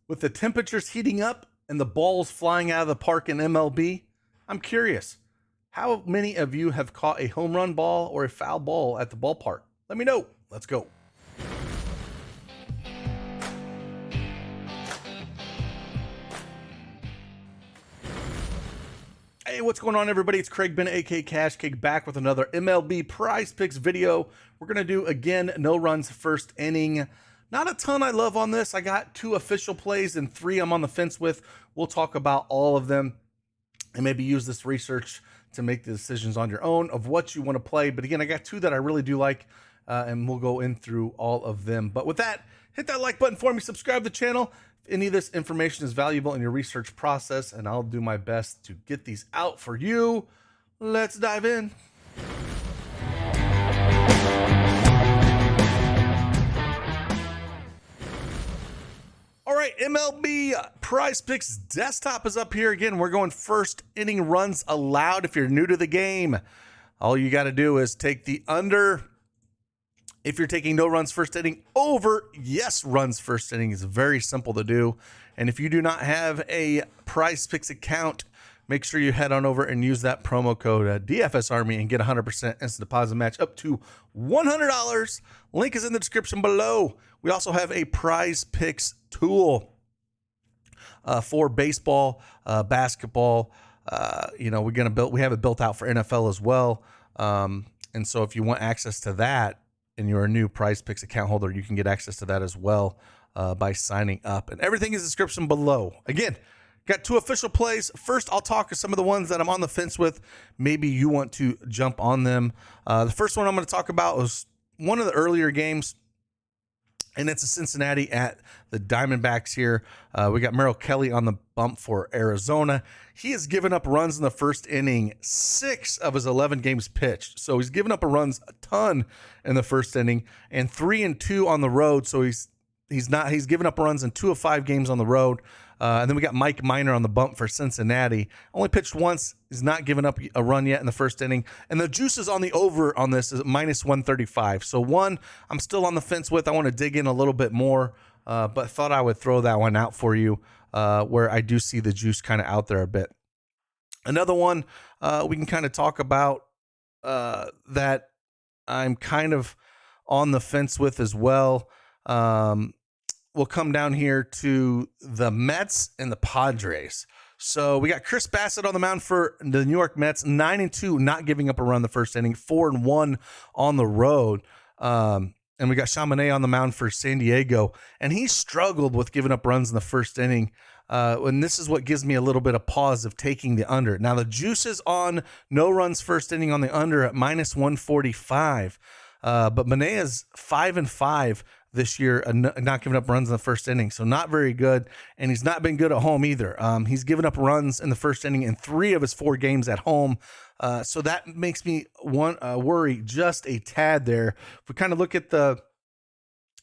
With the temperatures heating up and the balls flying out of the park in MLB, I'm curious, how many of you have caught a home run ball or a foul ball at the ballpark? Let me know. Let's go. Hey, what's going on, everybody? It's Craig Bennett, aka Cash Cake, back with another MLB Prize Picks video. We're going to do, again, no runs first inning. Not a ton I love on this. I got 2 official plays and 3 I'm on the fence with. We'll talk about all of them and maybe use this research to make the decisions on your own of what you want to play. But again, I got 2 that I really do like, and we'll go in through all of them. But with that, hit that like button for me, subscribe to the channel. If any of this information is valuable in your research process, and I'll do my best to get these out for you. Let's dive in. All right, MLB Prize Picks desktop is up here. Again, we're going first inning runs allowed. If you're new to the game, all you got to do is take the under. If you're taking no runs first inning, over yes runs first inning is very simple to do. And if you do not have a Prize Picks account, make sure you head on over and use that promo code DFSArmy and get 100% instant deposit match up to $100. Link is in the description below. We also have a Prize Picks tool for baseball, basketball. We have it built out for NFL as well. And so if you want access to that and you're a new Prize Picks account holder, you can get access to that as well by signing up. And everything is in the description below. Again, got 2 official plays. First, I'll talk to some of the ones that I'm on the fence with. Maybe you want to jump on them. The first one I'm going to talk about was one of the earlier games, and it's a Cincinnati at the Diamondbacks here. We got Meryl Kelly on the bump for Arizona. He has given up runs in the first inning 6 of his 11 games pitched. So he's given up runs a ton in the first inning, and 3-2 on the road. So he's given up runs in 2 of 5 games on the road. And then we got Mike Minor on the bump for Cincinnati. Only pitched once. He's not given up a run yet in the first inning. And the juices on the over on this is -135. So one, I'm still on the fence with. I want to dig in a little bit more, but thought I would throw that one out for you where I do see the juice kind of out there a bit. Another one we can kind of talk about that I'm kind of on the fence with as well. We'll come down here to the Mets and the Padres. So we got Chris Bassett on the mound for the New York Mets, 9-2, not giving up a run the first inning, 4-1 on the road. And we got Chamonix on the mound for San Diego, and he struggled with giving up runs in the first inning. And this is what gives me a little bit of pause of taking the under. Now the juice is on no runs first inning on the under at -145. But Manet is 5-5 this year, not giving up runs in the first inning, so not very good. And he's not been good at home either. He's given up runs in the first inning in 3 of his 4 games at home. So that makes me worry just a tad there. If we kind of look at the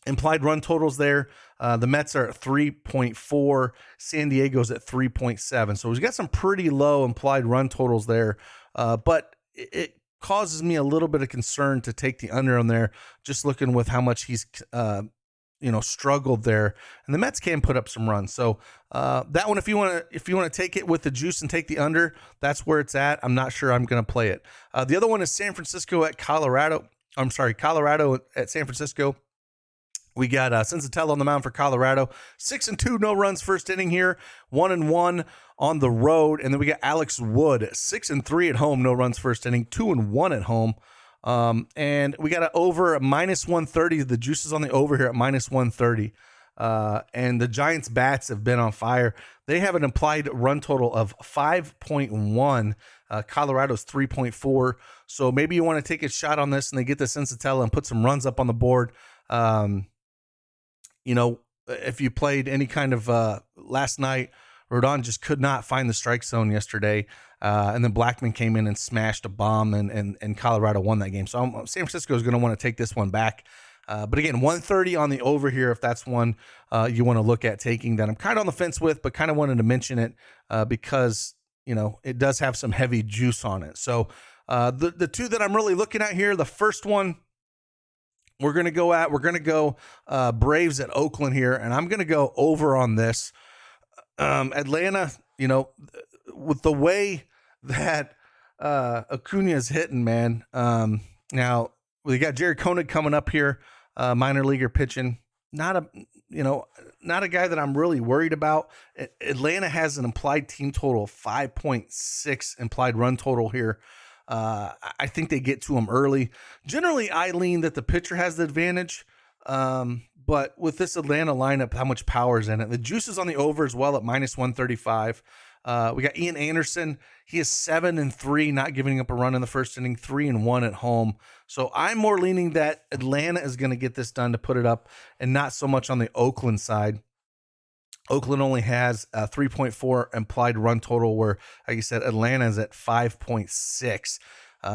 implied run totals there, the Mets are at 3.4, San Diego's at 3.7. So he's got some pretty low implied run totals there, but it causes me a little bit of concern to take the under on there, just looking with how much he's struggled there. And the Mets can put up some runs. So that one, if you want to take it with the juice and take the under, that's where it's at. I'm not sure I'm going to play it. The other one is San Francisco at Colorado. Colorado at San Francisco. We got Senzatella on the mound for Colorado. 6-2, no runs first inning here. 1-1 on the road. And then we got Alex Wood, 6-3 at home, no runs first inning. 2-1 at home. And we got an over at -130. The juice is on the over here at -130. And the Giants bats have been on fire. They have an implied run total of 5.1. Colorado's 3.4. So maybe you want to take a shot on this and they get the Senzatella and put some runs up on the board. If you played any kind of last night, Rodon just could not find the strike zone yesterday. And then Blackman came in and smashed a bomb, and Colorado won that game. So San Francisco is going to want to take this one back. But again, 130 on the over here, if that's one you want to look at taking, that I'm kind of on the fence with, but kind of wanted to mention it because, it does have some heavy juice on it. So the 2 that I'm really looking at here, the first one we're gonna go Braves at Oakland here, and I'm gonna go over on this. Atlanta, with the way that Acuna is hitting, man. Now we got Jerry Koenig coming up here, minor leaguer pitching. Not a guy that I'm really worried about. Atlanta has an implied team total of 5.6 implied run total here. I think they get to him early. Generally, I lean that the pitcher has the advantage. But with this Atlanta lineup, how much power is in it? The juice is on the over as well at -135. We got Ian Anderson. He is 7-3, not giving up a run in the first inning, 3-1 at home. So I'm more leaning that Atlanta is going to get this done to put it up, and not so much on the Oakland side. Oakland only has a 3.4 implied run total, where, like you said, Atlanta is at 5.6.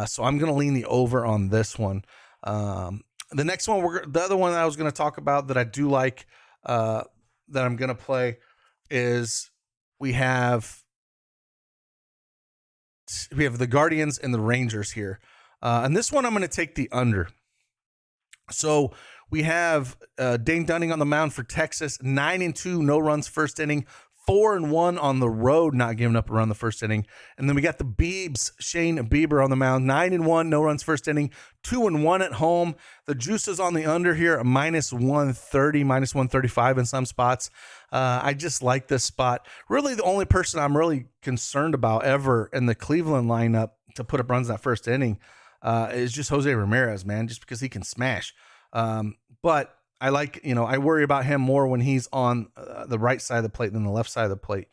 So I'm going to lean the over on this one. The next one, the other one that I was going to talk about that I do like, that I'm going to play, is we have the Guardians and the Rangers here. And this one, I'm going to take the under. So we have Dane Dunning on the mound for Texas, 9-2, no runs first inning, 4-1 on the road, not giving up a run the first inning. And then we got the Biebs, Shane Bieber on the mound, 9-1, no runs first inning, 2-1 at home. The juice is on the under here, a -130, -135 in some spots. I just like this spot. Really, the only person I'm really concerned about ever in the Cleveland lineup to put up runs that first inning is just Jose Ramirez, man, just because he can smash. But I worry about him more when he's on the right side of the plate than the left side of the plate.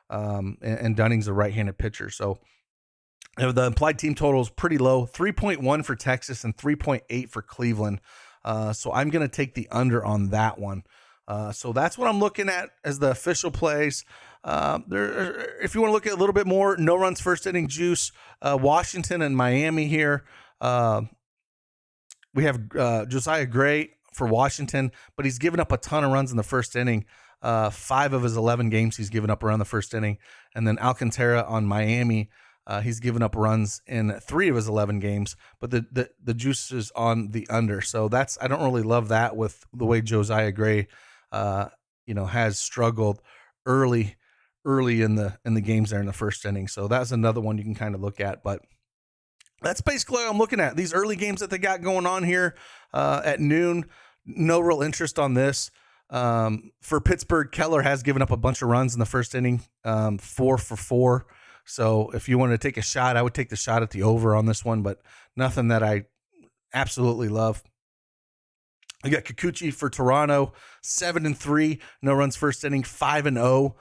And Dunning's a right-handed pitcher. So the implied team total is pretty low, 3.1 for Texas and 3.8 for Cleveland. So I'm going to take the under on that one. So that's what I'm looking at as the official plays. If you want to look at a little bit more, no runs first inning juice, Washington and Miami here. We have Josiah Gray for Washington, but he's given up a ton of runs in the first inning. 5 of his 11 games he's given up around the first inning. And then Alcantara on Miami, he's given up runs in 3 of his 11 games, but the juice is on the under. So I don't really love that with the way Josiah Gray, has struggled early in the games there in the first inning. So that's another one you can kind of look at, but that's basically what I'm looking at. These early games that they got going on here at noon, no real interest on this. For Pittsburgh, Keller has given up a bunch of runs in the first inning, 4 for 4. So if you wanted to take a shot, I would take the shot at the over on this one, but nothing that I absolutely love. I got Kikuchi for Toronto, 7-3, no runs first inning, 5-0.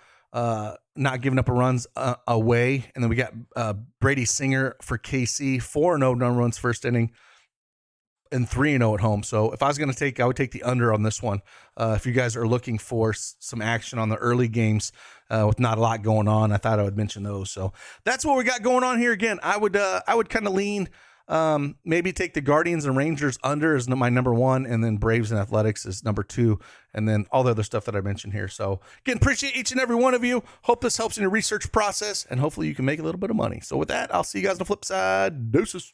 Not giving up a runs away. And then we got Brady Singer for KC, 4-0, no runs first inning, and 3-0 at home. So if I was going to I would take the under on this one. If you guys are looking for some action on the early games with not a lot going on, I thought I would mention those. So that's what we got going on here. Again, I would kind of lean, maybe take the Guardians and Rangers under as my number 1, and then Braves and Athletics is number 2, and then all the other stuff that I mentioned here. So again, appreciate each and every one of you. Hope this helps in your research process, and hopefully you can make a little bit of money. So with that, I'll see you guys on the flip side. Deuces.